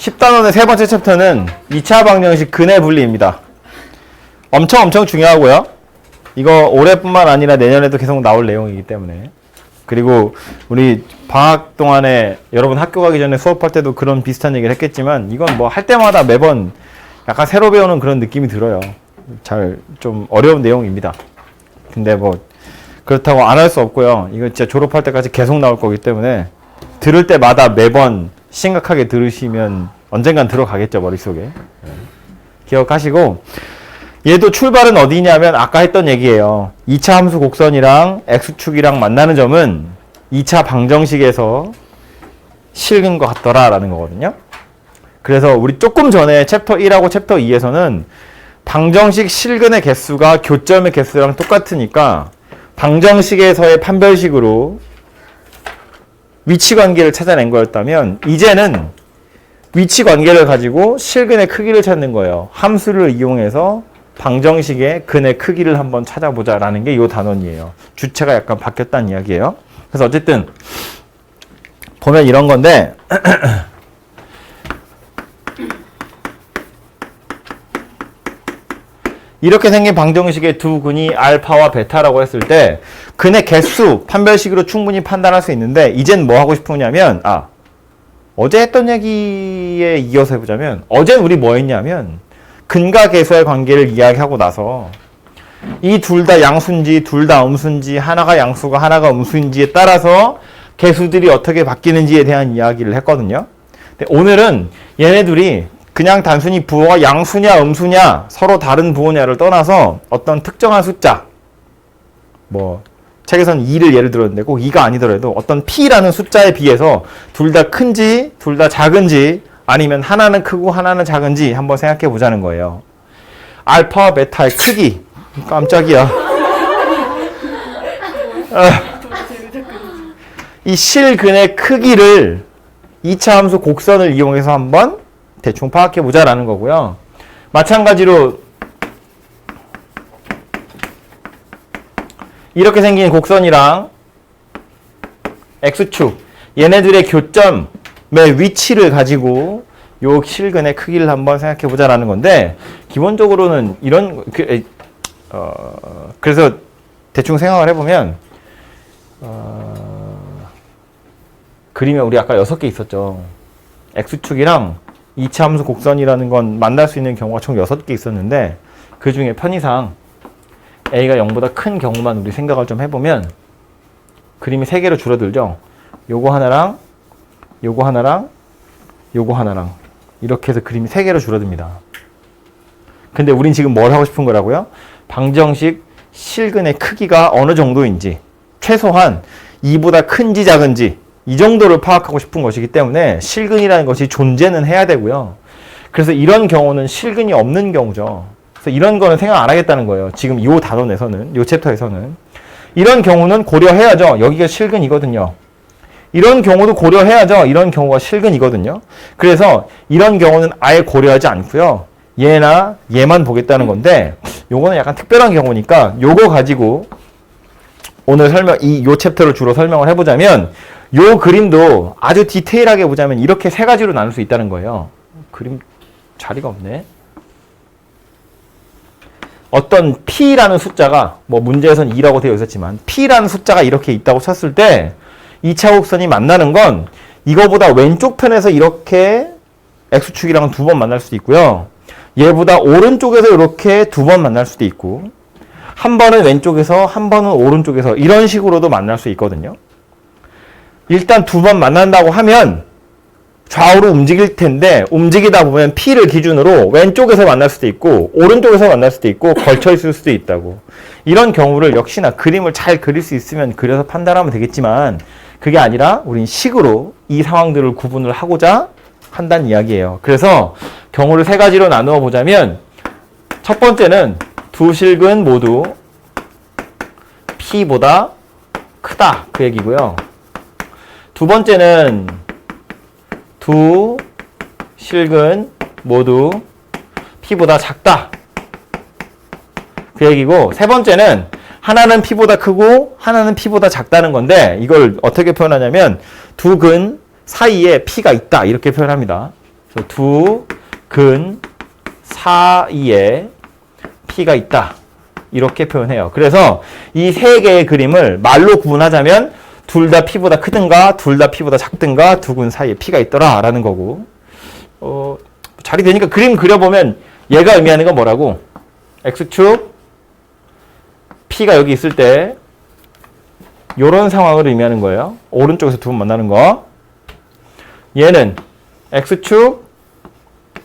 10단원의 세 번째 챕터는 2차 방정식 근의 분리입니다. 엄청 중요하고요. 이거 올해뿐만 아니라 내년에도 계속 나올 내용이기 때문에. 그리고 우리 방학 동안에 여러분 학교 가기 전에 수업할 때도 그런 비슷한 얘기를 했겠지만 이건 뭐 할 때마다 매번 약간 새로 배우는 그런 느낌이 들어요. 좀 어려운 내용입니다. 근데 뭐 그렇다고 안 할 수 없고요. 이거 진짜 졸업할 때까지 계속 나올 거기 때문에 들을 때마다 매번 심각하게 들으시면 언젠간 들어가겠죠, 머릿속에. 기억하시고, 얘도 출발은 어디냐면 아까 했던 얘기예요. 2차 함수 곡선이랑 x축이랑 만나는 점은 2차 방정식에서 실근 것 같더라 라는 거거든요. 그래서 우리 조금 전에 챕터 1하고 챕터 2에서는 방정식 실근의 개수가 교점의 개수랑 똑같으니까 방정식에서의 판별식으로 위치 관계를 찾아낸 거였다면 이제는 위치 관계를 가지고 실근의 크기를 찾는 거예요. 함수를 이용해서 방정식의 근의 크기를 한번 찾아보자 라는 게 이 단원이에요. 주체가 약간 바뀌었다는 이야기예요. 그래서 어쨌든 보면 이런 건데 이렇게 생긴 방정식의 두 근이 알파와 베타라고 했을 때 근의 개수 판별식으로 충분히 판단할 수 있는데 이젠 뭐 하고 싶으냐면 어제 했던 얘기에 이어서 해보자면 어젠 우리 뭐 했냐면 근과 개수의 관계를 이야기하고 나서 이 둘 다 양수인지 둘 다 음수인지 하나가 양수가 하나가 음수인지에 따라서 개수들이 어떻게 바뀌는지에 대한 이야기를 했거든요. 근데 오늘은 얘네 둘이 그냥 단순히 부호가 양수냐 음수냐 서로 다른 부호냐를 떠나서 어떤 특정한 숫자 뭐 책에서는 2를 예를 들었는데 꼭 2가 아니더라도 어떤 P라는 숫자에 비해서 둘 다 큰지 둘 다 작은지 아니면 하나는 크고 하나는 작은지 한번 생각해 보자는 거예요. 알파와 베타의 크기 깜짝이야. 이 실근의 크기를 2차 함수 곡선을 이용해서 한번 대충 파악해 보자라는 거고요. 마찬가지로 이렇게 생긴 곡선이랑 x축 얘네들의 교점의 위치를 가지고 요 실근의 크기를 한번 생각해 보자라는 건데 기본적으로는 이런 그래서 대충 생각을 해보면 그림에 우리 아까 6개 있었죠. x축이랑 2차 함수 곡선이라는 건 만날 수 있는 경우가 총 6개 있었는데 그 중에 편의상 a가 0보다 큰 경우만 우리 생각을 좀 해보면 그림이 3개로 줄어들죠. 요거 하나랑 요거 하나랑 요거 하나랑 이렇게 해서 그림이 3개로 줄어듭니다. 근데 우린 지금 뭘 하고 싶은 거라고요? 방정식 실근의 크기가 어느 정도인지 최소한 2보다 큰지 작은지 이 정도를 파악하고 싶은 것이기 때문에 실근이라는 것이 존재는 해야 되고요. 그래서 이런 경우는 실근이 없는 경우죠. 그래서 이런 거는 생각 안 하겠다는 거예요. 지금 이 단원에서는, 이 챕터에서는. 이런 경우는 고려해야죠. 여기가 실근이거든요. 이런 경우도 고려해야죠. 이런 경우가 실근이거든요. 그래서 이런 경우는 아예 고려하지 않고요. 얘나 얘만 보겠다는 건데 요거는 약간 특별한 경우니까 요거 가지고 오늘 요 챕터를 주로 설명을 해보자면 요 그림도 아주 디테일하게 보자면 이렇게 3가지로 나눌 수 있다는 거예요. 그림 자리가 없네. 어떤 P라는 숫자가 뭐 문제에서는 2라고 되어 있었지만 P라는 숫자가 이렇게 있다고 쳤을 때 2차 곡선이 만나는 건 이거보다 왼쪽 편에서 이렇게 X축이랑 2번 만날 수도 있고요. 얘보다 오른쪽에서 이렇게 2번 만날 수도 있고 한 번은 왼쪽에서 한 번은 오른쪽에서 이런 식으로도 만날 수 있거든요. 일단 2번 만난다고 하면 좌우로 움직일 텐데 움직이다 보면 P를 기준으로 왼쪽에서 만날 수도 있고 오른쪽에서 만날 수도 있고 걸쳐 있을 수도 있다고. 이런 경우를 역시나 그림을 잘 그릴 수 있으면 그려서 판단하면 되겠지만 그게 아니라 우린 식으로 이 상황들을 구분을 하고자 한다는 이야기예요. 그래서 경우를 3가지로 나누어 보자면 첫 번째는 두 실근 모두 P보다 크다 그 얘기고요. 두 번째는 두 실근 모두 P보다 작다 그 얘기고, 세 번째는 하나는 P보다 크고 하나는 P보다 작다는 건데 이걸 어떻게 표현하냐면 두 근 사이에 P가 있다 이렇게 표현합니다. 그래서 두 근 사이에 P가 있다. 이렇게 표현해요. 그래서 이 세 개의 그림을 말로 구분하자면 둘 다 P보다 크든가 둘 다 P보다 작든가 두 근 사이에 P가 있더라 라는 거고, 자리 되니까 그림 그려보면 얘가 의미하는 건 뭐라고? X축 P가 여기 있을 때 요런 상황을 의미하는 거예요. 오른쪽에서 두 번 만나는 거. 얘는 X축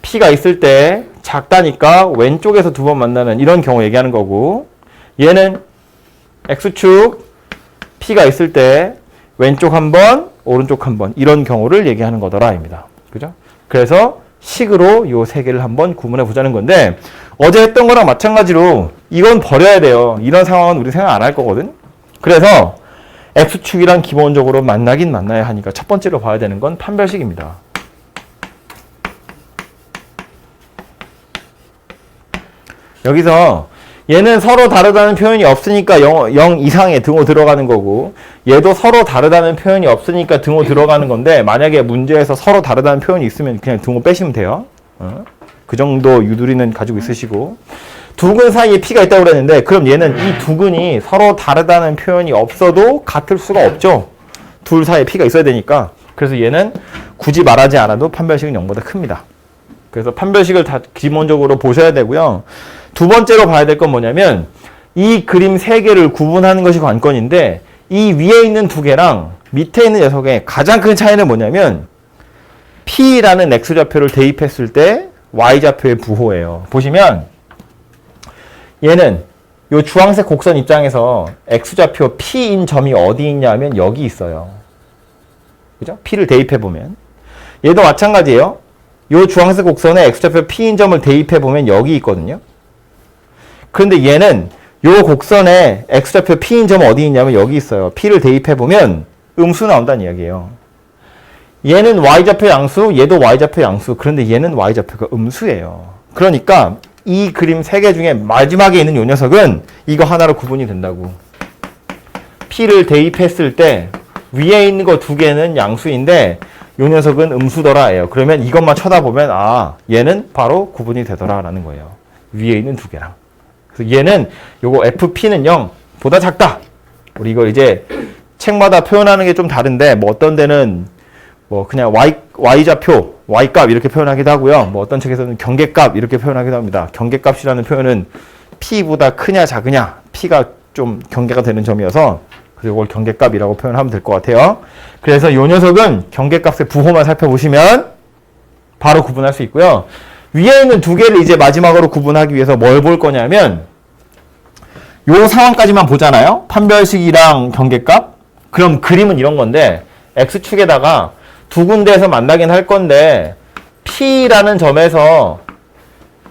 P가 있을 때 작다니까 왼쪽에서 두 번 만나는 이런 경우 얘기하는 거고, 얘는 X축 P가 있을 때 왼쪽 한 번, 오른쪽 한 번 이런 경우를 얘기하는 거더라 입니다. 그죠? 그래서 식으로 요 세 개를 한번 구분해 보자는 건데, 어제 했던 거랑 마찬가지로 이건 버려야 돼요. 이런 상황은 우리 생각 안 할 거거든. 그래서 X축이랑 기본적으로 만나긴 만나야 하니까 첫 번째로 봐야 되는 건 판별식입니다. 여기서 얘는 서로 다르다는 표현이 없으니까 0 이상의 등호 들어가는 거고, 얘도 서로 다르다는 표현이 없으니까 등호 들어가는 건데, 만약에 문제에서 서로 다르다는 표현이 있으면 그냥 등호 빼시면 돼요. 그 정도 유두리는 가지고 있으시고, 두 근 사이에 P가 있다고 그랬는데, 그럼 얘는 이 두 근이 서로 다르다는 표현이 없어도 같을 수가 없죠. 둘 사이에 P가 있어야 되니까. 그래서 얘는 굳이 말하지 않아도 판별식은 0보다 큽니다. 그래서 판별식을 다 기본적으로 보셔야 되고요. 두 번째로 봐야 될 건 뭐냐면, 이 그림 세 개를 구분하는 것이 관건인데, 이 위에 있는 두 개랑 밑에 있는 녀석의 가장 큰 차이는 뭐냐면, P라는 X좌표를 대입했을 때 Y좌표의 부호예요. 보시면 얘는 요 주황색 곡선 입장에서 X좌표 P인 점이 어디 있냐면 여기 있어요. 그죠? P를 대입해보면. 얘도 마찬가지예요. 요 주황색 곡선에 X좌표 P인 점을 대입해보면 여기 있거든요. 그런데 얘는 요 곡선에 X좌표 P인 점 어디 있냐면 여기 있어요. P를 대입해보면 음수 나온다는 이야기예요. 얘는 Y좌표 양수, 얘도 Y좌표 양수. 그런데 얘는 Y좌표가 음수예요. 그러니까 이 그림 세 개 중에 마지막에 있는 요 녀석은 이거 하나로 구분이 된다고. P를 대입했을 때 위에 있는 거 두 개는 양수인데 요 녀석은 음수더라예요. 그러면 이것만 쳐다보면 아, 얘는 바로 구분이 되더라라는 거예요. 위에 있는 두 개랑. 그래서 얘는 요거 FP는 0보다 작다. 우리 이걸 이제 책마다 표현하는 게 좀 다른데, 뭐 어떤 데는 뭐 그냥 Y좌표, Y값 이렇게 표현하기도 하고요. 뭐 어떤 책에서는 경계값 이렇게 표현하기도 합니다. 경계값이라는 표현은 P보다 크냐 작으냐, P가 좀 경계가 되는 점이어서 그래서 이걸 경계값이라고 표현하면 될 것 같아요. 그래서 이 녀석은 경계값의 부호만 살펴보시면 바로 구분할 수 있고요. 위에 있는 두 개를 이제 마지막으로 구분하기 위해서 뭘 볼 거냐면, 요 상황까지만 보잖아요. 판별식이랑 경계값. 그럼 그림은 이런 건데, X축에다가 두 군데에서 만나긴 할 건데, P라는 점에서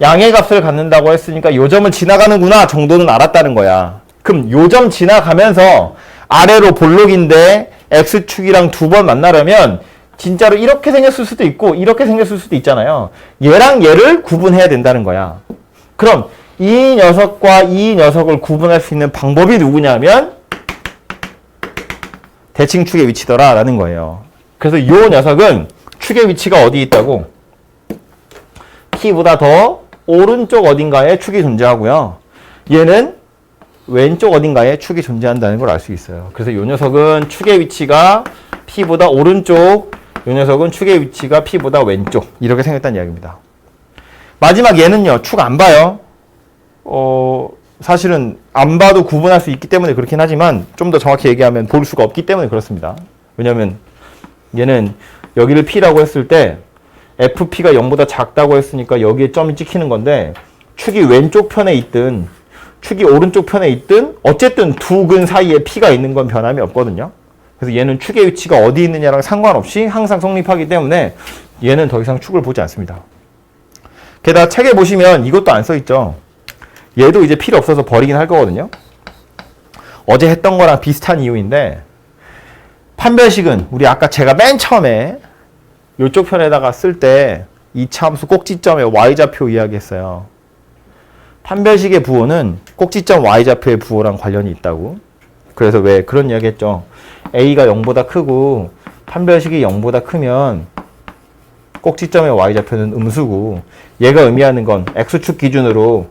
양의 값을 갖는다고 했으니까 요 점을 지나가는구나 정도는 알았다는 거야. 그럼 요 점 지나가면서 아래로 볼록인데 X축이랑 두 번 만나려면 진짜로 이렇게 생겼을 수도 있고 이렇게 생겼을 수도 있잖아요. 얘랑 얘를 구분해야 된다는 거야. 그럼 이 녀석과 이 녀석을 구분할 수 있는 방법이 누구냐면 대칭축의 위치더라 라는 거예요. 그래서 이 녀석은 축의 위치가 어디 있다고? P보다 더 오른쪽 어딘가에 축이 존재하고요. 얘는 왼쪽 어딘가에 축이 존재한다는 걸 알 수 있어요. 그래서 이 녀석은 축의 위치가 P보다 오른쪽, 이 녀석은 축의 위치가 P보다 왼쪽, 이렇게 생겼다는 이야기입니다. 마지막 얘는요, 축 안 봐요. 사실은 안 봐도 구분할 수 있기 때문에 그렇긴 하지만 좀 더 정확히 얘기하면 볼 수가 없기 때문에 그렇습니다. 왜냐면 얘는 여기를 P라고 했을 때 FP가 0보다 작다고 했으니까 여기에 점이 찍히는 건데, 축이 왼쪽 편에 있든 축이 오른쪽 편에 있든 어쨌든 두 근 사이에 P가 있는 건 변함이 없거든요. 그래서 얘는 축의 위치가 어디 있느냐랑 상관없이 항상 성립하기 때문에 얘는 더 이상 축을 보지 않습니다. 게다가 책에 보시면 이것도 안 써있죠. 얘도 이제 필요 없어서 버리긴 할 거거든요. 어제 했던 거랑 비슷한 이유인데, 판별식은 우리 아까 제가 맨 처음에 이쪽 편에다가 쓸 때 이차함수 꼭지점의 Y좌표 이야기했어요. 판별식의 부호는 꼭지점 Y좌표의 부호랑 관련이 있다고. 그래서 왜 그런 이야기 했죠. A가 0보다 크고 판별식이 0보다 크면 꼭지점의 y좌표는 음수고 얘가 의미하는 건 x축 기준으로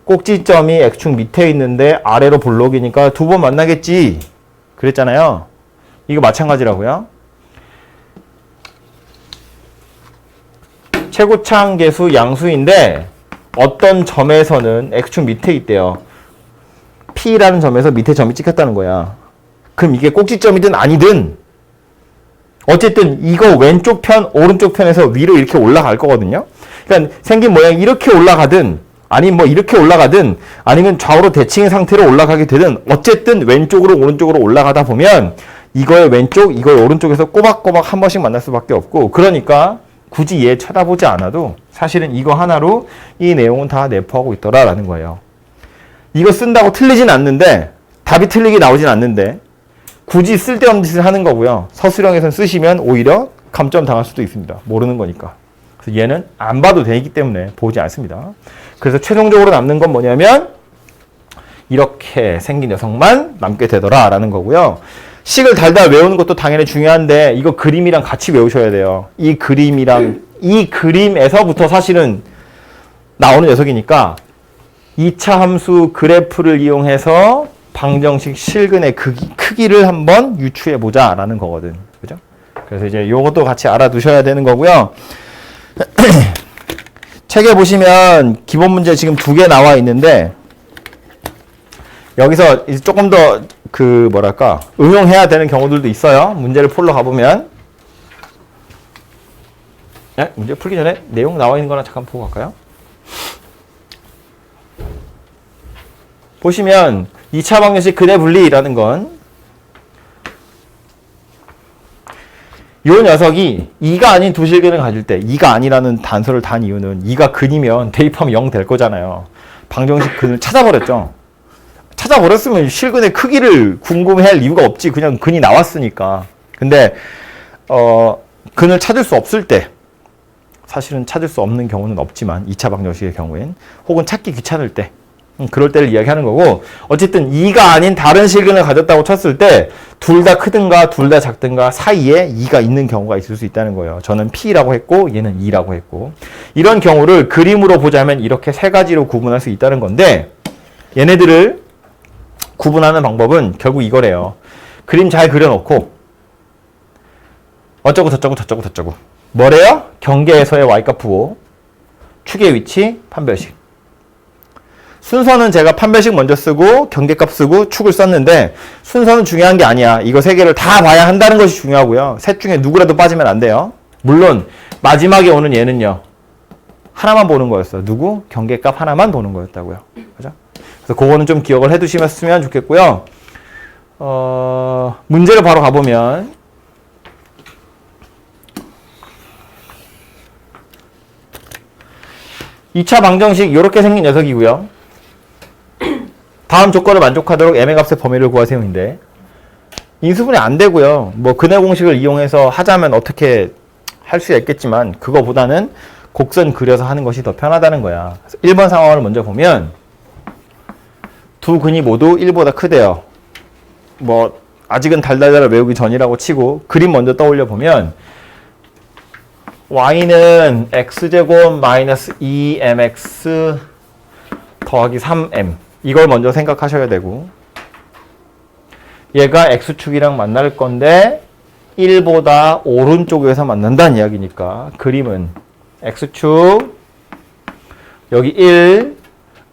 꼭지점이 x축 밑에 있는데 아래로 볼록이니까 두 번 만나겠지 그랬잖아요. 이거 마찬가지라고요. 최고차항계수 양수인데 어떤 점에서는 x축 밑에 있대요. P라는 점에서 밑에 점이 찍혔다는 거야. 그럼 이게 꼭지점이든 아니든 어쨌든 이거 왼쪽 편, 오른쪽 편에서 위로 이렇게 올라갈 거거든요. 그러니까 생긴 모양이 이렇게 올라가든 아니면 뭐 이렇게 올라가든 아니면 좌우로 대칭의 상태로 올라가게 되든 어쨌든 왼쪽으로 오른쪽으로 올라가다 보면 이거의 왼쪽, 이거의 오른쪽에서 꼬박꼬박 한 번씩 만날 수밖에 없고 그러니까 굳이 얘 쳐다보지 않아도 사실은 이거 하나로 이 내용은 다 내포하고 있더라라는 거예요. 이거 쓴다고 틀리진 않는데 답이 틀리게 나오진 않는데 굳이 쓸데없는 짓을 하는 거고요. 서술형에선 쓰시면 오히려 감점 당할 수도 있습니다. 모르는 거니까. 그래서 얘는 안 봐도 되기 때문에 보지 않습니다. 그래서 최종적으로 남는 건 뭐냐면 이렇게 생긴 녀석만 남게 되더라라는 거고요. 식을 달달 외우는 것도 당연히 중요한데 이거 그림이랑 같이 외우셔야 돼요. 이 그림이랑 이 그림에서부터 사실은 나오는 녀석이니까 2차 함수 그래프를 이용해서 방정식 실근의 크기를 한번 유추해 보자라는 거거든. 그죠? 그래서 이제 요것도 같이 알아두셔야 되는 거고요. 책에 보시면 기본 문제 지금 2개 나와 있는데 여기서 이제 조금 더 응용해야 되는 경우들도 있어요. 문제를 풀러 가보면. 문제 풀기 전에 내용 나와 있는 거나 잠깐 보고 갈까요? 보시면 2차 방정식 근의 분리라는 건 요 녀석이 2가 아닌 두 실근을 가질 때 2가 아니라는 단서를 단 이유는 2가 근이면 대입하면 0 될 거잖아요. 방정식 근을 찾아버렸죠. 찾아버렸으면 실근의 크기를 궁금해할 이유가 없지. 그냥 근이 나왔으니까. 근데 근을 찾을 수 없을 때 사실은 찾을 수 없는 경우는 없지만 2차 방정식의 경우엔 혹은 찾기 귀찮을 때 그럴 때를 이야기하는 거고 어쨌든 2가 아닌 다른 실근을 가졌다고 쳤을 때 둘 다 크든가 둘 다 작든가 사이에 2가 있는 경우가 있을 수 있다는 거예요. 저는 P라고 했고 얘는 2라고 했고 이런 경우를 그림으로 보자면 이렇게 세 가지로 구분할 수 있다는 건데 얘네들을 구분하는 방법은 결국 이거래요. 그림 잘 그려놓고 어쩌고 저쩌고 저쩌고 저쩌고 뭐래요? 경계에서의 y값 부호 축의 위치 판별식 순서는 제가 판별식 먼저 쓰고 경계값 쓰고 축을 썼는데 순서는 중요한 게 아니야. 이거 세 개를 다 봐야 한다는 것이 중요하고요. 셋 중에 누구라도 빠지면 안 돼요. 물론 마지막에 오는 얘는요. 하나만 보는 거였어요. 누구? 경계값 하나만 보는 거였다고요. 그죠? 그래서 그거는 좀 기억을 해두시면 좋겠고요. 문제를 바로 가보면 2차 방정식 이렇게 생긴 녀석이고요. 다음 조건을 만족하도록 m의 값의 범위를 구하세요인데 인수분해 안 되고요. 뭐 근해 공식을 이용해서 하자면 어떻게 할 수 있겠지만 그거보다는 곡선 그려서 하는 것이 더 편하다는 거야. 1번 상황을 먼저 보면 두 근이 모두 1보다 크대요. 뭐 아직은 달달달 외우기 전이라고 치고 그림 먼저 떠올려 보면 y는 x제곱 마이너스 2mx 더하기 3m 이걸 먼저 생각하셔야 되고 얘가 x축이랑 만날 건데 1보다 오른쪽에서 만난다는 이야기니까 그림은 x축 여기 1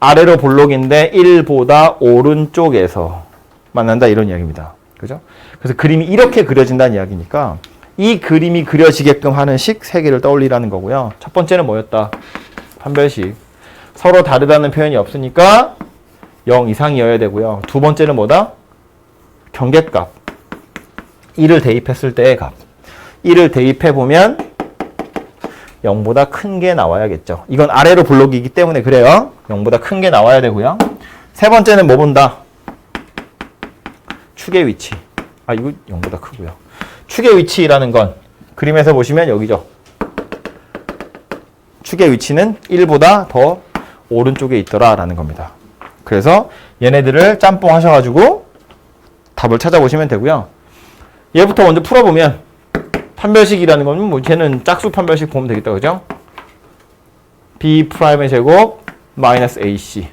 아래로 볼록인데 1보다 오른쪽에서 만난다 이런 이야기입니다. 그죠? 그래서 그림이 이렇게 그려진다는 이야기니까 이 그림이 그려지게끔 하는 식 3개를 떠올리라는 거고요. 첫 번째는 뭐였다? 판별식. 서로 다르다는 표현이 없으니까 0 이상이어야 되고요. 두 번째는 뭐다? 경계값. 1을 대입했을 때의 값. 1을 대입해보면 0보다 큰 게 나와야겠죠. 이건 아래로 볼록이기 때문에 그래요. 0보다 큰 게 나와야 되고요. 세 번째는 뭐 본다? 축의 위치. 이거 0보다 크고요. 축의 위치라는 건 그림에서 보시면 여기죠. 축의 위치는 1보다 더 오른쪽에 있더라라는 겁니다. 그래서 얘네들을 짬뽕 하셔가지고 답을 찾아보시면 되고요. 얘부터 먼저 풀어보면 판별식이라는 건 뭐 걔는 짝수 판별식 보면 되겠다. 그죠? B'의 제곱 마이너스 AC.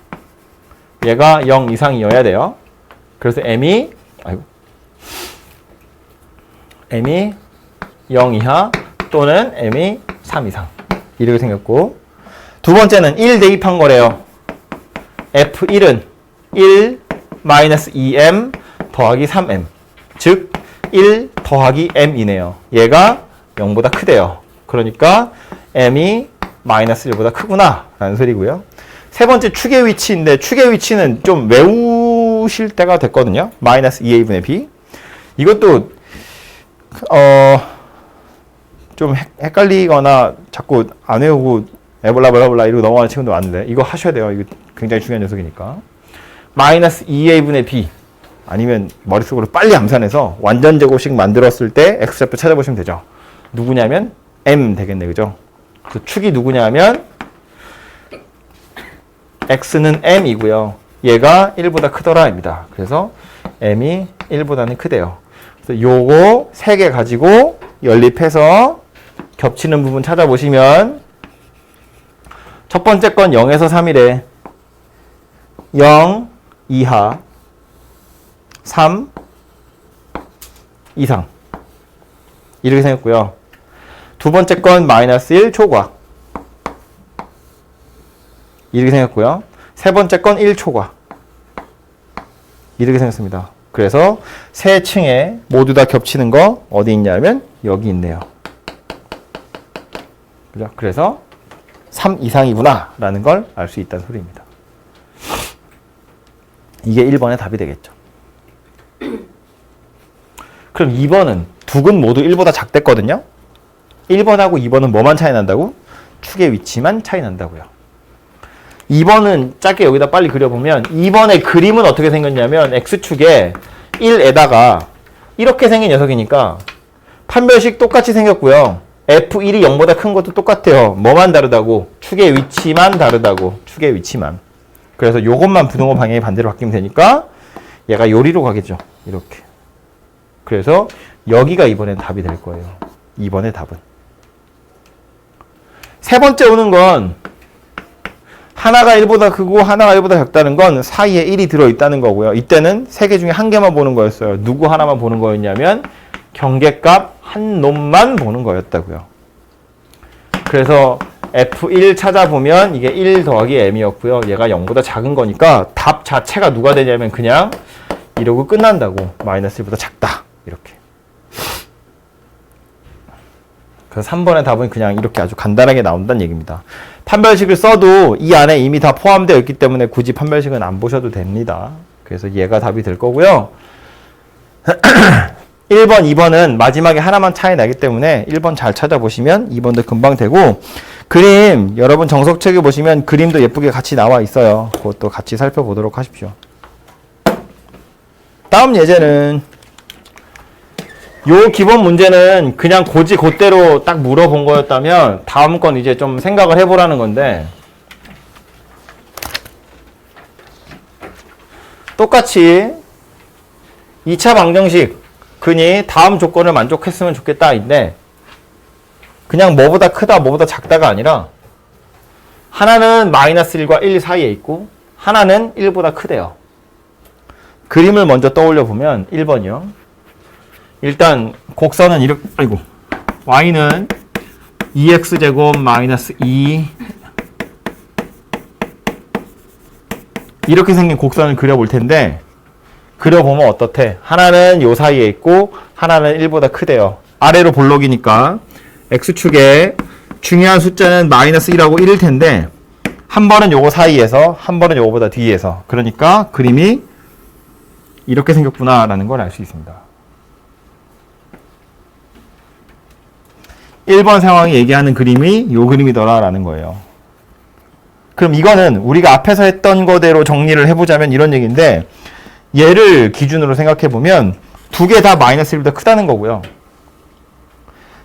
얘가 0 이상이어야 돼요. 그래서 M이 0 이하 또는 M이 3 이상. 이렇게 생겼고. 두 번째는 1 대입한 거래요. F1은 1 마이너스 2M 더하기 3M. 즉, 1 더하기 M이네요. 얘가 0보다 크대요. 그러니까 M이 마이너스 1보다 크구나 라는 소리고요. 세 번째 축의 위치인데 축의 위치는 좀 외우실 때가 됐거든요. 마이너스 2A분의 B. 이것도 좀 헷갈리거나 자꾸 안 외우고 에볼라 이러고 넘어가는 친구도 많은데 이거 하셔야 돼요. 이거 굉장히 중요한 녀석이니까. 마이너스 2A분의 B 아니면 머릿속으로 빨리 암산해서 완전 제곱식 만들었을 때 X좌표 찾아보시면 되죠. 누구냐면 M 되겠네. 그죠? 그래서 축이 누구냐면 X는 M이고요. 얘가 1보다 크더라입니다. 그래서 M이 1보다는 크대요. 그래서 요거 3개 가지고 연립해서 겹치는 부분 찾아보시면 첫 번째 건 0에서 3이래. 0 이하 3 이상 이렇게 생겼고요. 두 번째 건 마이너스 1 초과 이렇게 생겼고요. 세 번째 건 1 초과 이렇게 생겼습니다. 그래서 세 층에 모두 다 겹치는 거 어디 있냐면 여기 있네요. 그죠? 그래서 3 이상이구나 라는 걸 알 수 있다는 소리입니다. 이게 1번의 답이 되겠죠. 그럼 2번은 두 근 모두 1보다 작댔거든요. 1번하고 2번은 뭐만 차이 난다고? 축의 위치만 차이 난다고요. 2번은 짧게 여기다 빨리 그려보면 2번의 그림은 어떻게 생겼냐면 X축에 1에다가 이렇게 생긴 녀석이니까 판별식 똑같이 생겼고요. F1이 0보다 큰 것도 똑같아요. 뭐만 다르다고? 축의 위치만 다르다고. 축의 위치만. 그래서 요것만 부등호 방향이 반대로 바뀌면 되니까 얘가 요리로 가겠죠. 이렇게. 그래서 여기가 이번엔 답이 될 거예요. 2번의 답은. 세 번째 오는 건 하나가 1보다 크고 하나가 1보다 작다는 건 사이에 1이 들어있다는 거고요. 이때는 세 개 중에 한 개만 보는 거였어요. 누구 하나만 보는 거였냐면 경계값 한 놈만 보는 거였다고요. 그래서 F1 찾아보면 이게 1 더하기 M이었고요. 얘가 0보다 작은 거니까 답 자체가 누가 되냐면 그냥 이러고 끝난다고. 마이너스 1보다 작다. 이렇게. 그래서 3번의 답은 그냥 이렇게 아주 간단하게 나온다는 얘기입니다. 판별식을 써도 이 안에 이미 다 포함되어 있기 때문에 굳이 판별식은 안 보셔도 됩니다. 그래서 얘가 답이 될 거고요. 1번, 2번은 마지막에 하나만 차이 나기 때문에 1번 잘 찾아보시면 2번도 금방 되고 그림 여러분 정석책에 보시면 그림도 예쁘게 같이 나와 있어요. 그것도 같이 살펴보도록 하십시오. 다음 예제는 요 기본 문제는 그냥 고지 곧대로 딱 물어본 거였다면 다음 건 이제 좀 생각을 해보라는 건데 똑같이 2차 방정식 근이 다음 조건을 만족했으면 좋겠다인데 그냥 뭐보다 크다 뭐보다 작다가 아니라 하나는 마이너스 1과 1 사이에 있고 하나는 1보다 크대요. 그림을 먼저 떠올려 보면 1번이요. 일단 곡선은 이렇게 y는 2x제곱 마이너스 2 이렇게 생긴 곡선을 그려볼 텐데 그려보면 어떻대? 하나는 요 사이에 있고 하나는 1보다 크대요. 아래로 볼록이니까 x축에 중요한 숫자는 마이너스 1하고 1일 텐데 한 번은 요거 사이에서 한 번은 요거보다 뒤에서 그러니까 그림이 이렇게 생겼구나 라는 걸 알 수 있습니다. 1번 상황이 얘기하는 그림이 요 그림이더라 라는 거예요. 그럼 이거는 우리가 앞에서 했던 거대로 정리를 해보자면 이런 얘기인데 얘를 기준으로 생각해보면 두 개 다 마이너스 1보다 크다는 거고요.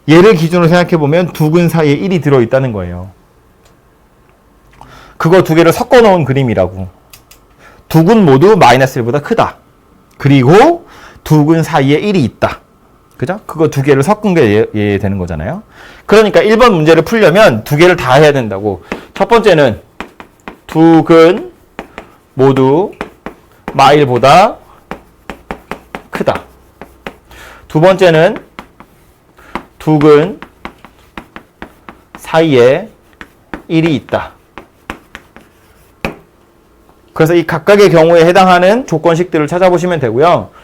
얘를 기준으로 생각해보면 두 근 사이에 1이 들어있다는 거예요. 그거 두 개를 섞어 놓은 그림이라고. 두 근 모두 마이너스 1보다 크다. 그리고 두 근 사이에 1이 있다. 그죠? 그거 두 개를 섞은 게 얘 되는 거잖아요. 그러니까 1번 문제를 풀려면 두 개를 다 해야 된다고. 첫 번째는 두 근 모두 마일보다 크다. 두 번째는 두 근 사이에 1이 있다. 그래서 이 각각의 경우에 해당하는 조건식들을 찾아보시면 되고요.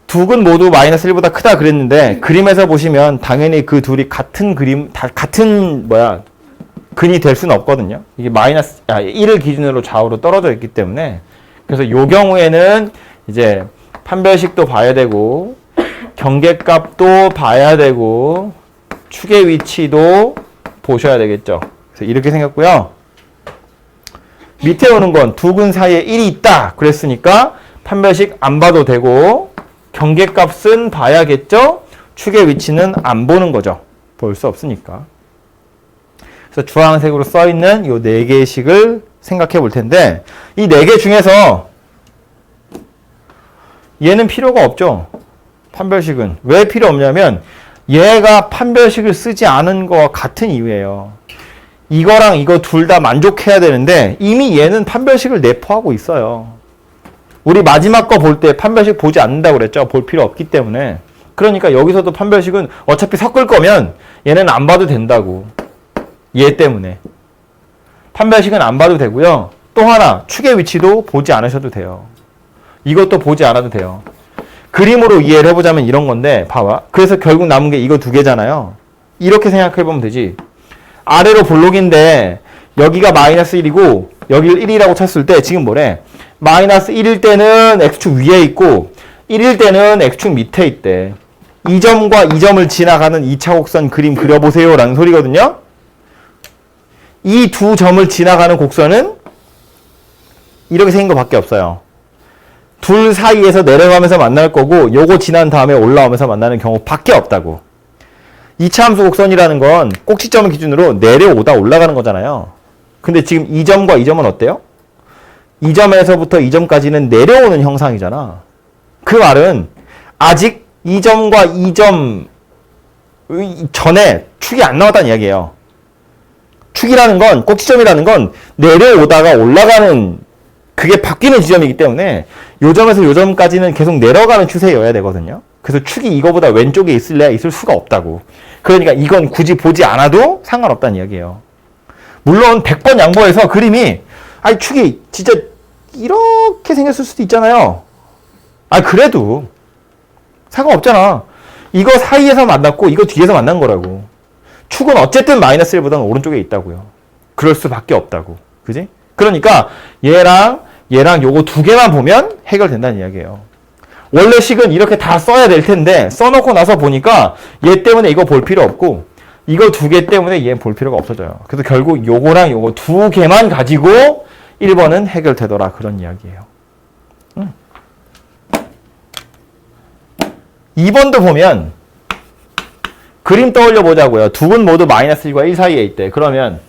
두 근 모두 마이너스 1보다 크다 그랬는데 그림에서 보시면 당연히 그 둘이 같은 근이 될 수는 없거든요. 이게 1을 기준으로 좌우로 떨어져 있기 때문에 그래서 요 경우에는 이제 판별식도 봐야 되고 경계값도 봐야 되고 축의 위치도 보셔야 되겠죠. 그래서 이렇게 생겼고요. 밑에 오는 건 두 근 사이에 1이 있다 그랬으니까 판별식 안 봐도 되고 경계값은 봐야겠죠. 축의 위치는 안 보는 거죠. 볼 수 없으니까. 그래서 주황색으로 써 있는 이 4개의 식을 생각해 볼 텐데 이 4개 중에서 얘는 필요가 없죠. 판별식은. 왜 필요 없냐면 얘가 판별식을 쓰지 않은 거와 같은 이유예요. 이거랑 이거 둘 다 만족해야 되는데 이미 얘는 판별식을 내포하고 있어요. 우리 마지막 거 볼 때 판별식 보지 않는다고 그랬죠. 볼 필요 없기 때문에. 그러니까 여기서도 판별식은 어차피 섞을 거면 얘는 안 봐도 된다고. 얘 때문에. 판별식은 안 봐도 되고요. 또 하나 축의 위치도 보지 않으셔도 돼요. 이것도 보지 않아도 돼요. 그림으로 이해를 해보자면 이런 건데 봐봐. 그래서 결국 남은 게 이거 두 개잖아요. 이렇게 생각해보면 되지. 아래로 볼록인데 여기가 마이너스 1이고 여기를 1이라고 쳤을 때 지금 뭐래? 마이너스 1일 때는 x축 위에 있고 1일 때는 x축 밑에 있대. 이 점과 이 점을 지나가는 2차 곡선 그림 그려보세요 라는 소리거든요. 이 두 점을 지나가는 곡선은 이렇게 생긴 것밖에 없어요. 둘 사이에서 내려가면서 만날 거고 요거 지난 다음에 올라오면서 만나는 경우밖에 없다고. 2차 함수 곡선이라는 건 꼭지점을 기준으로 내려오다 올라가는 거잖아요. 근데 지금 이 점과 이 점은 어때요? 이 점에서부터 이 점까지는 내려오는 형상이잖아. 그 말은 아직 이 점과 이 점 전에 축이 안 나왔다는 이야기예요. 축이라는 건, 꼭지점이라는 건 내려오다가 올라가는 그게 바뀌는 지점이기 때문에 요 점에서 요 점까지는 계속 내려가는 추세여야 되거든요. 그래서 축이 이거보다 왼쪽에 있을래야 있을 수가 없다고. 그러니까 이건 굳이 보지 않아도 상관없다는 이야기예요. 물론 100번 양보해서 그림이 아니 축이 진짜 이렇게 생겼을 수도 있잖아요. 아 그래도 상관없잖아. 이거 사이에서 만났고 이거 뒤에서 만난 거라고. 축은 어쨌든 마이너스 1보다는 오른쪽에 있다고요. 그럴 수밖에 없다고. 그지? 그러니까 얘랑 요거 두 개만 보면 해결된다는 이야기예요. 원래 식은 이렇게 다 써야 될 텐데 써놓고 나서 보니까 얘 때문에 이거 볼 필요 없고 이거 두 개 때문에 얘 볼 필요가 없어져요. 그래서 결국 요거랑 요거 두 개만 가지고 1번은 해결되더라 그런 이야기예요. 2번도 보면 그림 떠올려 보자고요. 두 근 모두 마이너스 1과 1 사이에 있대. 그러면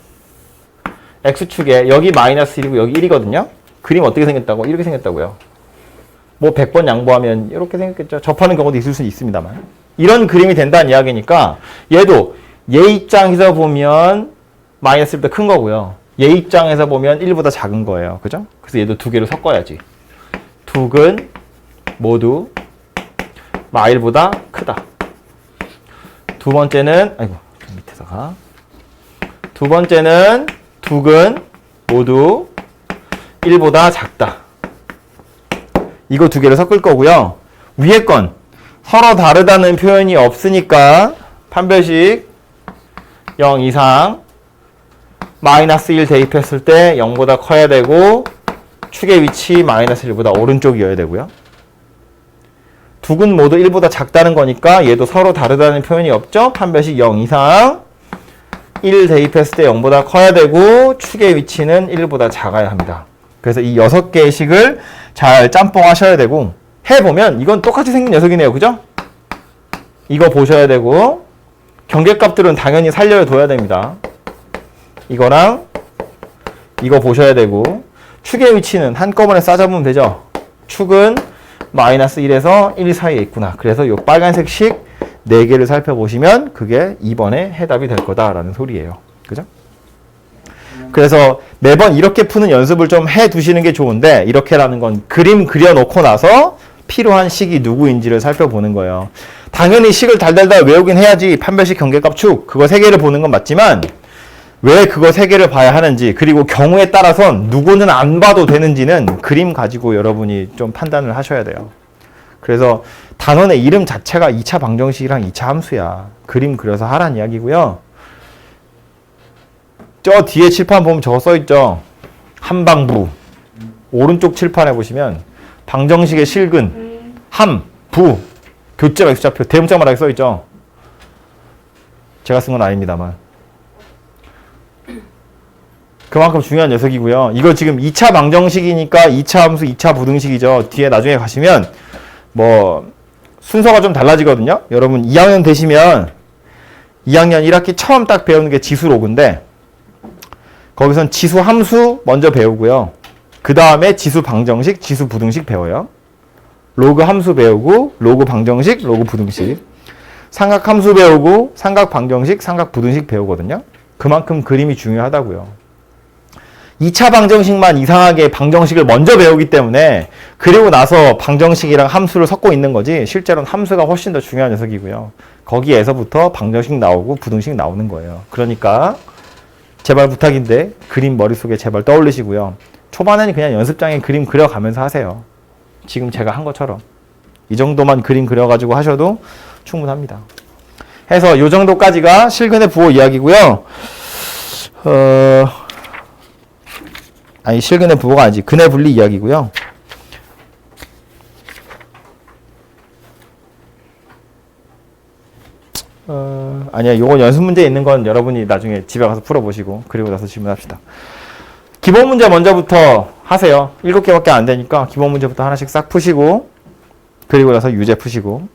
X축에 여기 마이너스 1이고 여기 1이거든요. 그림 어떻게 생겼다고? 이렇게 생겼다고요. 뭐 100번 양보하면 이렇게 생겼겠죠. 접하는 경우도 있을 수 있습니다만. 이런 그림이 된다는 이야기니까 얘도 얘 입장에서 보면 마이너스 1보다 큰 거고요. 얘 입장에서 보면 1보다 작은 거예요. 그죠? 그래서 얘도 두 개로 섞어야지. 두 근 모두 마일보다 크다. 두 번째는 밑에다가 두 번째는 두 근 모두 1보다 작다. 이거 두 개를 섞을 거고요. 위에 건 서로 다르다는 표현이 없으니까 판별식 0 이상 마이너스 1 대입했을 때 0보다 커야 되고 축의 위치 마이너스 1보다 오른쪽이어야 되고요. 두 근 모두 1보다 작다는 거니까 얘도 서로 다르다는 표현이 없죠. 판별식 0 이상 1 대입했을 때 0보다 커야 되고 축의 위치는 1보다 작아야 합니다. 그래서 이 6개의 식을 잘 짬뽕 하셔야 되고 해보면 이건 똑같이 생긴 녀석이네요. 그죠? 이거 보셔야 되고 경계값들은 당연히 살려둬야 됩니다. 이거랑 이거 보셔야 되고 축의 위치는 한꺼번에 싸잡으면 되죠. 축은 마이너스 1에서 1 사이에 있구나. 그래서 이 빨간색 식 4개를 살펴보시면 그게 2번의 해답이 될 거다라는 소리예요. 그죠? 그래서 매번 이렇게 푸는 연습을 좀 해 두시는 게 좋은데, 이렇게라는 건 그림 그려놓고 나서 필요한 식이 누구인지를 살펴보는 거예요. 당연히 식을 달달달 외우긴 해야지. 판별식, 경계값, 축 그거 3개를 보는 건 맞지만 왜 그거 3개를 봐야 하는지, 그리고 경우에 따라선 누구는 안 봐도 되는지는 그림 가지고 여러분이 좀 판단을 하셔야 돼요. 그래서 단원의 이름 자체가 2차 방정식이랑 2차 함수야. 그림 그려서 하란 이야기고요. 저 뒤에 칠판 보면 저거 써있죠. 함방부. 오른쪽 칠판에 보시면 방정식의 실근, 함, 부, 교재가 X좌표, 대문짝만하게 써있죠. 제가 쓴 건 아닙니다만. 그만큼 중요한 녀석이고요. 이거 지금 2차 방정식이니까 2차 함수, 2차 부등식이죠. 뒤에 나중에 가시면 뭐 순서가 좀 달라지거든요. 여러분 2학년 되시면 2학년 1학기 처음 딱 배우는 게 지수 로그인데, 거기선 지수 함수 먼저 배우고요. 그 다음에 지수 방정식, 지수 부등식 배워요. 로그 함수 배우고 로그 방정식, 로그 부등식. 삼각 함수 배우고 삼각 방정식, 삼각 부등식 배우거든요. 그만큼 그림이 중요하다고요. 2차 방정식만 이상하게 방정식을 먼저 배우기 때문에 그리고 나서 방정식이랑 함수를 섞고 있는 거지, 실제로는 함수가 훨씬 더 중요한 녀석이고요. 거기에서부터 방정식 나오고 부등식 나오는 거예요. 그러니까 제발 부탁인데 그림 머릿속에 제발 떠올리시고요. 초반에는 그냥 연습장에 그림 그려가면서 하세요. 지금 제가 한 것처럼. 이 정도만 그림 그려가지고 하셔도 충분합니다. 해서 이 정도까지가 실근의 부호 이야기고요. 아니 실근의 부호가 아니지. 근의 분리 이야기고요. 아니야. 요건 연습 문제 있는 건 여러분이 나중에 집에 가서 풀어보시고 그리고 나서 질문합시다. 기본 문제 먼저부터 하세요. 7개밖에 안 되니까 기본 문제부터 하나씩 싹 푸시고 그리고 나서 유제 푸시고